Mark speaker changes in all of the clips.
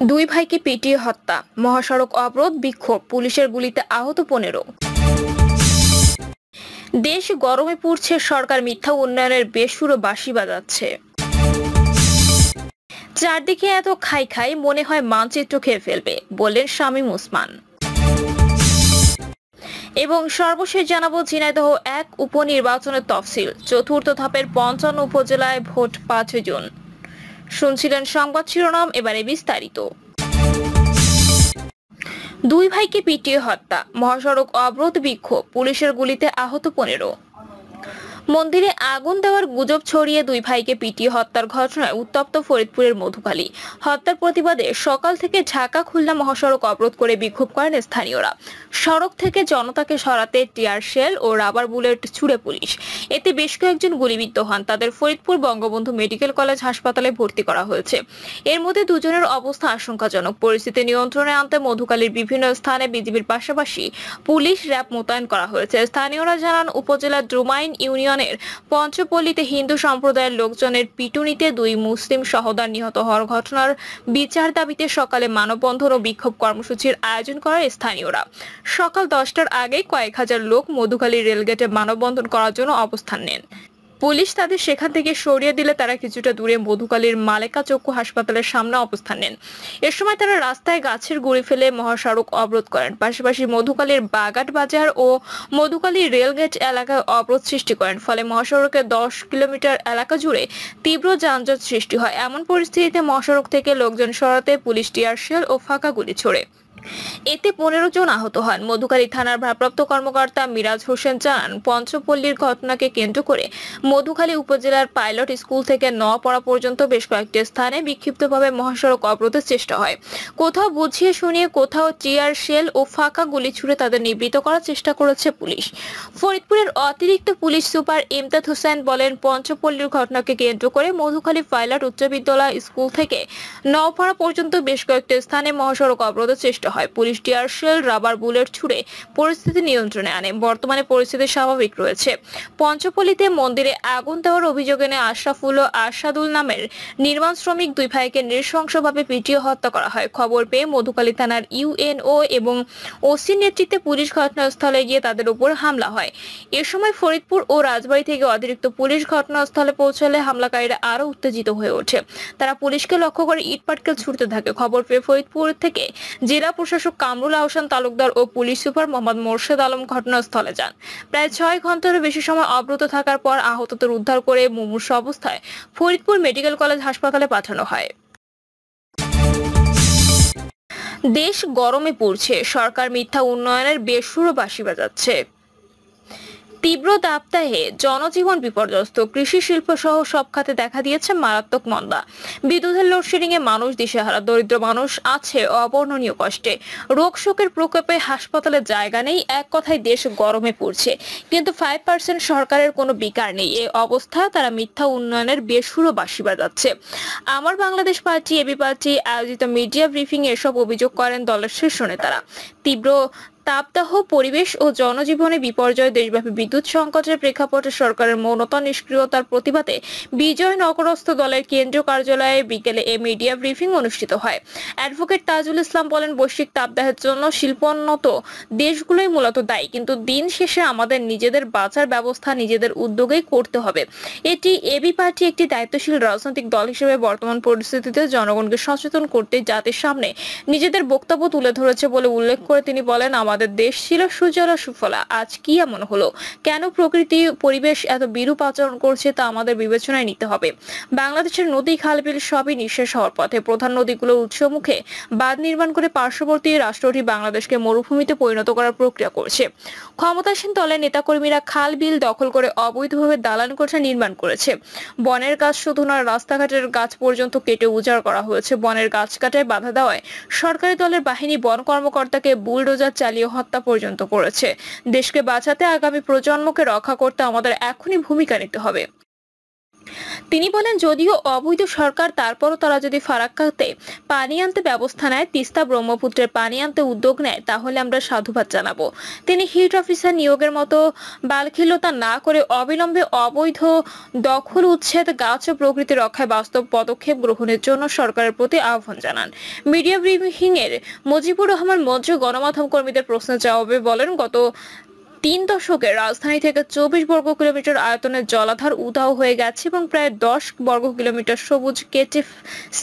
Speaker 1: দুই ভাইকে পিটিয়ে হত্যা, মহাসড়ক অবরোধ, বিক্ষোভ, পুলিশের গুলিতে আহত 15। দেশ গরমে পুড়ছে, সরকার মিথ্যা উন্নয়নের বেসুরো বাঁশি বাজাচ্ছে। চারদিকে এত খাই খাই মনে হয় মানচিত্র খেয়ে ফেলবে, বললেন শামীম ওসমান। এবং সর্বশেষ জানাবো ঝিনাইদহ 1 উপনির্বাচনের তফসিল, চতুর্থ ধাপের 55 উপজেলায় ভোট 5 জুন। শুনছিলেন সংবাদ শিরোনাম, এবারে বিস্তারিত। দুই ভাইকে পিটিয়ে হত্যা, মহাসড়ক অবরোধ, বিক্ষোভ, পুলিশের গুলিতে আহত 15। মন্দিরে আগুন দেওয়ার গুজব ছড়িয়ে দুই ভাইকে পিটিয়ে হত্যার ঘটনায় উত্তপ্ত ফরিদপুরের মধুখালী। হত্যার প্রতিবাদে সকাল থেকে ঢাকা খুলনা মহাসড়ক অবরোধ করে বিক্ষোভ করেন স্থানীয়রা। সড়ক থেকে জনতাকে সরাতে টিয়ার শেল ও রাবার বুলেট ছুড়ে পুলিশ। এতে বেশ কয়েকজন গুলিবিদ্ধ হন, তাদের ফরিদপুর বঙ্গবন্ধু মেডিকেল কলেজ হাসপাতালে ভর্তি করা হয়েছে। এর মধ্যে দুজনের অবস্থা আশঙ্কাজনক। পরিস্থিতি নিয়ন্ত্রণে আনতে মধুখালীর বিভিন্ন স্থানে বিজিবির পাশাপাশি পুলিশ র্যাব মোতায়েন করা হয়েছে। স্থানীয়রা জানান, উপজেলার ড্রুমাইন ইউনিয়নের পঞ্চপল্লীতে হিন্দু সম্প্রদায়ের লোকজনের পিটুনিতে দুই মুসলিম সহোদর নিহত হওয়ার ঘটনার বিচার দাবিতে সকালে মানববন্ধন ও বিক্ষোভ কর্মসূচির আয়োজন করে স্থানীয়রা। সকাল 10টার আগে কয়েক হাজার লোক মধুখালী রেলগেটে মানববন্ধন করার জন্য অবস্থান নেন। পুলিশ তাদের সেখান থেকে সরিয়ে দিলে তারা কিছুটা দূরে মধুখালীর মালেকা চক্ষু হাসপাতালের সামনে অবস্থান নেন। এ সময় তারা রাস্তায় গাছের গুঁড়ি ফেলে মহাসড়ক অবরোধ করেন, পাশাপাশি মধুখালীর বাগাট বাজার ও মধুখালী রেলগেট এলাকায় অবরোধ সৃষ্টি করেন। ফলে মহাসড়কের 10 কিলোমিটার এলাকা জুড়ে তীব্র যানজট সৃষ্টি হয়। এমন পরিস্থিতিতে মহাসড়ক থেকে লোকজন সরাতে পুলিশ টিয়ার শেল ও ফাঁকা গুলি ছোড়ে। এতে 15 জন আহত হন। মধুখালী থানার ভারপ্রাপ্ত কর্মকর্তা মিরাজ হোসেন জানান, পঞ্চপল্লীর ঘটনাকে কেন্দ্র করে মধুখালী উপজেলার পাইলট স্কুল থেকে নওয়াপাড়া পর্যন্ত বেশ কয়েকটি স্থানে বিক্ষিপ্তভাবে মহাসড়ক অবরোধের চেষ্টা হয়। কোথাও বুঝিয়ে শুনিয়ে, কোথাও টিয়ার শেল ও ফাঁকা গুলি ছুড়ে তাদের নিবৃত্ত করার চেষ্টা করেছে পুলিশ। ফরিদপুরের অতিরিক্ত পুলিশ সুপার ইমতাজ হোসেন বলেন, পঞ্চপল্লীর ঘটনাকে কেন্দ্র করে মধুখালী পাইলট উচ্চ বিদ্যালয় স্কুল থেকে নওয়াপাড়া পর্যন্ত বেশ কয়েকটি স্থানে মহাসড়ক অবরোধের চেষ্টা হয়। Police tear shell, rubber bullet ছুড়ে পরিস্থিতি নিয়ন্ত্রণে আনে। বর্তমানে পরিস্থিতি স্বাভাবিক রয়েছে। পঞ্চপল্লীতে মন্দিরে আগুন দেওয়ার অভিযোগ এনে আশরাফুল ও আরশাদুল নামের নির্মাণ শ্রমিক দুই ভাইকে নৃশংসভাবে পিটিয়ে হত্যা করা হয়। খবর পেয়ে মধুখালী থানার ইউএনও এবং ওসির নেতৃত্বে পুলিশ ঘটনাস্থলে গিয়ে তাদের উপর হামলা হয়। এ সময় ফরিদপুর ও রাজবাড়ী থেকে অতিরিক্ত পুলিশ ঘটনাস্থলে পৌঁছালে হামলাকারীরা আরো উত্তেজিত হয়ে ওঠে। তারা পুলিশকে লক্ষ্য করে ইট পাটকেল ছুড়তে থাকে। খবর পেয়ে ফরিদপুর থেকে জেলা প্রশাসক কামরুল আহসান তালুকদার ও পুলিশ সুপার মোহাম্মদ মোর্শেদ আলম ঘটনাস্থলে যান। প্রায় 6 ঘন্টারও বেশি সময় অবরুদ্ধ থাকার পর আহতদের উদ্ধার করে মুমূর্ষু অবস্থায় ফরিদপুর মেডিকেল কলেজ হাসপাতালে পাঠানো হয়। দেশ গরমে পুড়ছে, সরকার মিথ্যা উন্নয়নের বেসুরো বাঁশি বাজাচ্ছে। তীব্র দাবদাহে জনজীবন বিপর্যস্ত, কৃষি শিল্প সহ সব খাতে দেখা দিয়েছে মারাত্মক মন্দা। বিদ্যুতের লোডশেডিং এ মানুষ দিশেহারা, দরিদ্র মানুষ আছে অবর্ণনীয় কষ্টে। রোগ শোকের প্রকোপে হাসপাতালে জায়গা নেই, এক কথায় দেশ গরমে পড়ছে। কিন্তু 5% সরকারের কোনো বিকার নেই। এই অবস্থায় তারা মিথ্যা উন্নয়নের বেসুরো বাঁশি বাজাচ্ছে। আমার বাংলাদেশ পার্টি, এবি পার্টি আয়োজিত মিডিয়া ব্রিফিং এসব অভিযোগ করেন দলের শীর্ষ নেতারা। তীব্র তাপদাহ, পরিবেশ ও জনজীবনে বিপর্যয়, দেশব্যাপী বিদ্যুৎ সংকটের প্রেক্ষাপটে সরকারের মৌনতা, নিষ্ক্রিয়তার প্রতিবাদে বিজয়নগরস্থ দলের কেন্দ্রীয় কার্যালয়ে বিকেলে এ মিডিয়া ব্রিফিং অনুষ্ঠিত হয়। অ্যাডভোকেট তাজুল ইসলাম বলেন, বৈশ্বিক তাপদাহের জন্য শিল্পোন্নত দেশগুলোই মূলত দায়ী, কিন্তু দিন শেষে আমাদের নিজেদের বাঁচার ব্যবস্থা নিজেদের উদ্যোগেই করতে হবে। এটি এবি পার্টি একটি দায়িত্বশীল রাজনৈতিক দল হিসেবে বর্তমান পরিস্থিতিতে জনগণকে সচেতন করতে জাতির সামনে নিজেদের বক্তব্য তুলে ধরেছে বলে উল্লেখ করে তিনি বলেন, আমাদের দেশ ছিল সুজলা সুফলা, আজ কি এমন হলো? কেন প্রকৃতি পরিবেশ এত বিরূপ আচরণ করছে তা আমাদের বিবেচনায় নিতে হবে। বাংলাদেশের নদী, খাল, বিল সবই নিঃশেষ হওয়ার পথে। প্রধান নদীগুলোর উৎসমুখে বাঁধ নির্মাণ করে পার্শ্ববর্তী রাষ্ট্রটি বাংলাদেশকে মরুভূমিতে পরিণত করার প্রক্রিয়া করছে। ক্ষমতাসীন দলের নেতাকর্মীরা খাল, বিল দখল করে অবৈধভাবে দালান কোঠা নির্মাণ করেছে। বনের গাছ শুধু নয়, রাস্তাঘাটের গাছ পর্যন্ত কেটে উজাড় করা হয়েছে। বনের গাছ কাটায় বাধা দেওয়ায় সরকারি দলের বাহিনী বন কর্মকর্তাকে বুলডোজার চালিয়ে হত্যা পর্যন্ত করেছে। দেশকে বাঁচাতে, আগামী প্রজন্মকে রক্ষা করতে আমাদের এখনই ভূমিকা নিতে হবে। তিনি বলেন, যদিও অবৈধ সরকার, তারপরও তারা যদি ফারাক্কাতে পানি আনতে ব্যবস্থা নেয়, তিস্তা ব্রহ্মপুত্রের পানি আনতে উদ্যোগ নেয়, তাহলে আমরা সাধুবাদ জানাবো। তিনি হিট অফিসার নিয়োগের মতো বালখিল্যতা না করে অবিলম্বে অবৈধ দখল উচ্ছেদ, গাছ ও প্রকৃতি রক্ষায় বাস্তব পদক্ষেপ গ্রহণের জন্য সরকারের প্রতি আহ্বান জানান। মিডিয়া ব্রিফিং এর মুজিবুর রহমান মঞ্জু গণমাধ্যম কর্মীদের প্রশ্নের জবাবে বলেন, গত 3 দশকে রাজধানী থেকে 24 বর্গ কিলোমিটার আয়তনের জলাধার উধাও হয়ে গেছে এবং প্রায় 10 বর্গ কিলোমিটার সবুজ কেটে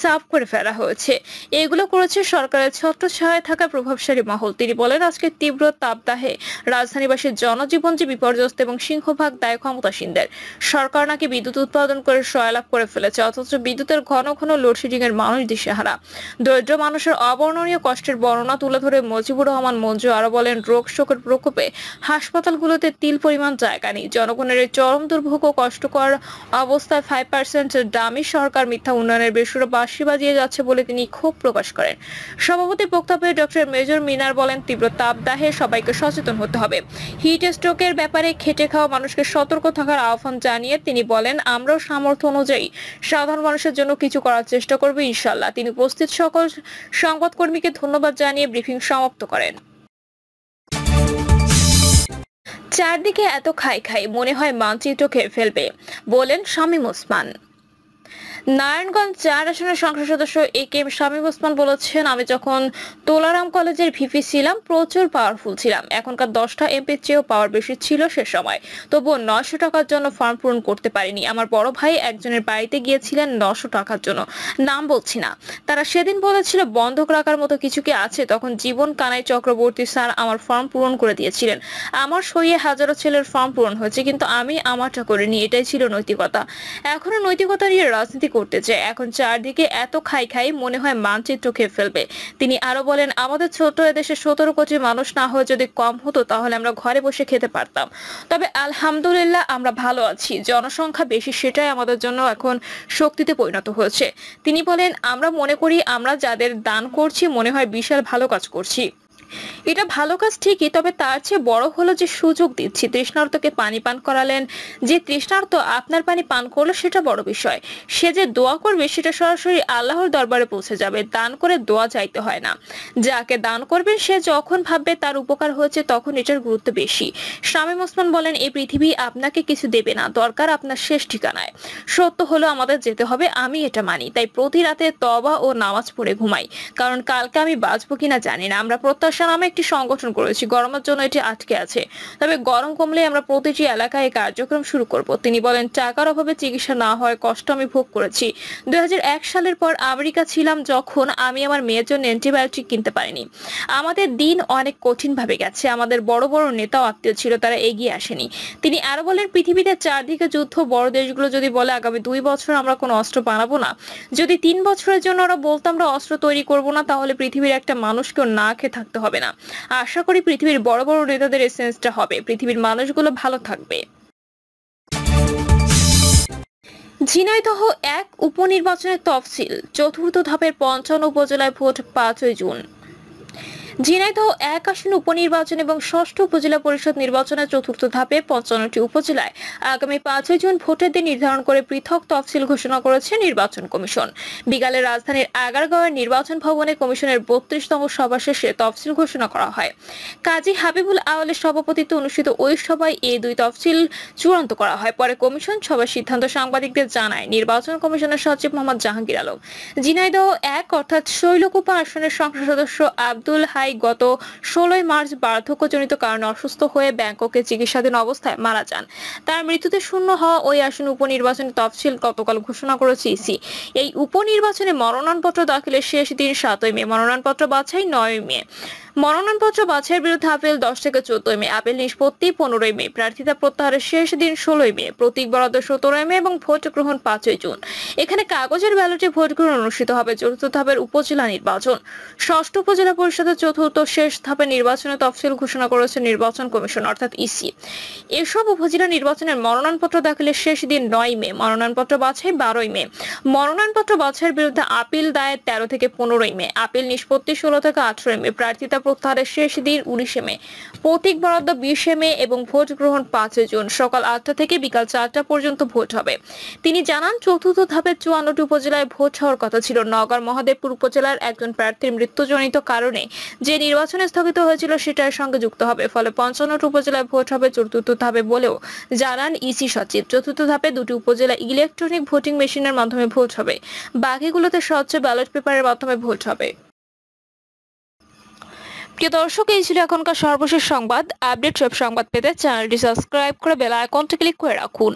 Speaker 1: সাফ করে ফেলা হয়েছে। এগুলো করেছে সরকারের ছত্রছায়ায় থাকা প্রভাবশালী মহল। তিনি বলেন, আজকে তীব্র তাপদাহে রাজধানীবাসীর জনজীবন যে বিপর্যস্ত এবং সিংহভাগ দায় ক্ষমতাসীনদের। সরকার নাকি বিদ্যুৎ উৎপাদন করে সয়লাভ করে ফেলেছে, অথচ বিদ্যুতের ঘন ঘন লোডশেডিং এর মানুষ দিশেহারা। দরিদ্র মানুষের অবর্ণনীয় কষ্টের বর্ণনা তুলে ধরে মুজিবুর রহমান মঞ্জু আরো বলেন, রোগ শোকের প্রকোপে হাসপাতালগুলোতে তিল পরিমাণ জায়গা নেই। জনগণের এই চরম দুর্ভোগ ও কষ্টকর অবস্থায় 5% দামি সরকার মিথ্যা উন্নয়নের বেসুরো বাঁশি বাজিয়ে যাচ্ছে বলে তিনি ক্ষোভ প্রকাশ করেন। সভাপতির বক্তব্যে ডক্টর মেজর মিনার বলেন, তীব্র তাপদাহে সবাইকে সচেতন হতে হবে। হিট স্ট্রোকের ব্যাপারে খেটে খাওয়া মানুষকে সতর্ক থাকার আহ্বান জানিয়ে তিনি বলেন, আমরাও সামর্থ্য অনুযায়ী সাধারণ মানুষের জন্য কিছু করার চেষ্টা করব ইনশাআল্লাহ। তিনি উপস্থিত সকল সংবাদকর্মীকে ধন্যবাদ জানিয়ে ব্রিফিং সমাপ্ত করেন। চারদিকে এত খাই খাই, মনে হয় মানচিত্র খেয়ে ফেলবে, বলেন শামীম ওসমান। নারায়ণগঞ্জ 4 আসনের সংসদ সদস্য এ.কে. শামীম ওসমান বলেছেন, আমি যখন তোলারাম কলেজের ভিপি ছিলাম প্রচুর পাওয়ারফুল ছিলাম। এখনকার 10টা এমপির চেয়েও পাওয়ার বেশি ছিল সে সময়, তবুও 900 টাকার জন্য ফর্ম পূরণ করতে পারিনি। আমার বড় ভাই একজনের বাড়িতে গিয়েছিলেন 900 টাকার জন্য, নাম বলছি না। তারা সেদিন বলেছিল বন্ধক রাখার মতো কিছু কি আছে। তখন জীবন কানাই চক্রবর্তী স্যার আমার ফর্ম পূরণ করে দিয়েছিলেন। আমার সইয়ে হাজারো ছেলের ফর্ম পূরণ হয়েছে, কিন্তু আমি আমারটা করিনি। এটাই ছিল নৈতিকতা। এখনো নৈতিকতা নিয়ে রাজনীতি করতে চায়। এখন চারদিকে এত খাই খাই, মনে হয় মানচিত্র খেয়ে ফেলবে। তিনি আরো বলেন, আমাদের ছোট এদেশে 17 কোটি মানুষ না হয়ে যদি কম হতো তাহলে আমরা ঘরে বসে খেতে পারতাম। তবে আলহামদুলিল্লাহ আমরা ভালো আছি। জনসংখ্যা বেশি, সেটাই আমাদের জন্য এখন শক্তিতে পরিণত হয়েছে। তিনি বলেন, আমরা মনে করি আমরা যাদের দান করছি মনে হয় বিশাল ভালো কাজ করছি। এটা ভালো কাজ ঠিকই, তবে তার চেয়ে বড় হলো যে সুযোগ দিচ্ছি। তৃষ্ণার্তকে পানি পান করালেন, যে তৃষ্ণার্ত আপনার পানি পান করলো সেটা বড় বিষয়। সে যে দোয়া করবে সেটা সরাসরি আল্লাহর দরবারে পৌঁছে যাবে। দান করে দোয়া চাইতে হয় না। যাকে দান করবেন সে যখন ভাববে তার উপকার হয়েছে তখন এটার গুরুত্ব বেশি। শামীম ওসমান বলেন, এই পৃথিবী আপনাকে কিছু দেবে না, দরকার আপনার শেষ ঠিকানায়। সত্য হলো আমাদের যেতে হবে, আমি এটা মানি। তাই প্রতি রাতে তওবা ও নামাজ পড়ে ঘুমাই, কারণ কালকে আমি বাঁচবো কিনা জানি না। আমরা প্রত্যাশা নামে একটি সংগঠন করেছি, গরমের জন্য এটি আটকে আছে, তবে গরম কমলে আমরা প্রতিটি এলাকায় কার্যক্রম শুরু করব। তিনি বলেন, টাকার অভাবে চিকিৎসা না হয় কষ্ট আমি ভোগ করেছি। 2001 সালের পর আমেরিকা ছিলাম যখন, আমি আমার মেয়ের জন্য অ্যান্টিবায়োটিক কিনতে পারিনি। আমাদের দিন অনেক কঠিন ভাবে গেছে। আমাদের বড় বড় নেতা আত্মীয় ছিল, তারা এগিয়ে আসেনি। তিনি আরো বলেন, পৃথিবীতে চারদিকে যুদ্ধ। বড় দেশগুলো যদি বলে আগামী 2 বছর আমরা কোনো অস্ত্র বানাবো না, যদি 3 বছরের জন্য ওরা বলতো আমরা অস্ত্র তৈরি করব না, তাহলে পৃথিবীর একটা মানুষকেও না খেয়ে থাকতে হবে না। আশা করি পৃথিবীর বড় বড় নেতাদের এসেন্সটা হবে, পৃথিবীর মানুষগুলো ভালো থাকবে। ঝিনাইদহ 1 উপনির্বাচনের তফসিল, চতুর্থ ধাপের 55 উপজেলায় ভোট 5ই জুন। ঝিনাইদহ 1 আসন উপনির্বাচন এবং 6ষ্ঠ উপজেলা পরিষদ নির্বাচনের চতুর্থ ধাপে 55টি উপজেলায় আগামী 5ই জুন ভোটের দিন নির্ধারণ করে পৃথক তফসিল ঘোষণা করেছে নির্বাচন কমিশন। বিকালে রাজধানীর আগারগাঁওয়ের নির্বাচন ভবনে কমিশনের 32তম সভা শেষে তফসিল ঘোষণা করা হয়। কাজী হাবিবুল আওয়ালের সভাপতিত্বে অনুষ্ঠিত ওই সভায় এই 2 তফসিল চূড়ান্ত করা হয়। পরে কমিশন সভার সিদ্ধান্ত সাংবাদিকদের জানায় নির্বাচন কমিশনের সচিব মোহাম্মদ জাহাঙ্গীর আলম। ঝিনাইদহ 1 অর্থাৎ শৈলকুপা আসনের সংসদ সদস্য আব্দুল হাই গত 16 মার্চ বার্ধক্যজনিত কারণে অসুস্থ হয়ে ব্যাংককে চিকিৎসাধীন অবস্থায় মারা যান। তার মৃত্যুতে শূন্য হওয়া ওই আসন উপনির্বাচনের তফসিল গতকাল ঘোষণা করেছে ইসি। এই উপনির্বাচনে মনোনয়নপত্র দাখিলের শেষ দিন 7ই মে, মনোনয়নপত্র বাছাই 9ই মে। মনোনয়নপত্র বাছাইয়ের বিরুদ্ধে আপিল 10 থেকে 14 মে, আপিল নিষ্পত্তি 15ই মে, প্রার্থিতা প্রত্যাহারের শেষ দিন 16ই মে, প্রতীক বরাদ্দ 17ই মে এবং ভোট গ্রহণ 5ই জুন। এখানে কাগজের ব্যালটে ভোট গ্রহণ অনুষ্ঠিত হবে। চতুর্থ ধাপের উপজেলা নির্বাচন, 6ষ্ঠ উপজেলা পরিষদের চতুর্থ শেষ ধাপে নির্বাচনের তফসিল ঘোষণা করেছে নির্বাচন কমিশন অর্থাৎ ইসি। এসব উপজেলা নির্বাচনের মনোনয়নপত্র দাখিলের শেষ দিন 9 মে, মনোনয়নপত্র বাছাই 12 মে, মনোনয়নপত্র বাছাইয়ের বিরুদ্ধে আপিল দায়ের 13 থেকে 15 মে, আপিল নিষ্পত্তি 16 থেকে 18 মে, প্রার্থিতা প্রত্যাহারের শেষ দিন 19 মে, প্রতীক বরাদ্দ 20 মে এবং ভোট গ্রহণ 5 জুন সকাল 8টা থেকে বিকাল 4টা পর্যন্ত ভোট হবে। তিনি জানান, চতুর্থ ধাপে 54টি উপজেলায় ভোট হওয়ার কথা ছিল। নওগাঁর মহাদেবপুর উপজেলার একজন প্রার্থীর মৃত্যুজনিত কারণে যে নির্বাচন স্থগিত হয়েছিল সেটার সঙ্গে যুক্ত হবে, ফলে 55টি উপজেলায় ভোট হবে চতুর্থ ধাপে বলেও জানান ইসি সচিব। চতুর্থ ধাপে 2টি উপজেলা ইলেকট্রনিক ভোটিং মেশিনের মাধ্যমে ভোট হবে, বাকিগুলোতে স্বচ্ছ ব্যালট পেপারের মাধ্যমে ভোট হবে। প্রিয় দর্শক, এই ছিল এখনকার সর্বশেষ সংবাদ। আপডেট সব সংবাদ পেতে চ্যানেলটি সাবস্ক্রাইব করে বেল আইকনটি ক্লিক করে রাখুন।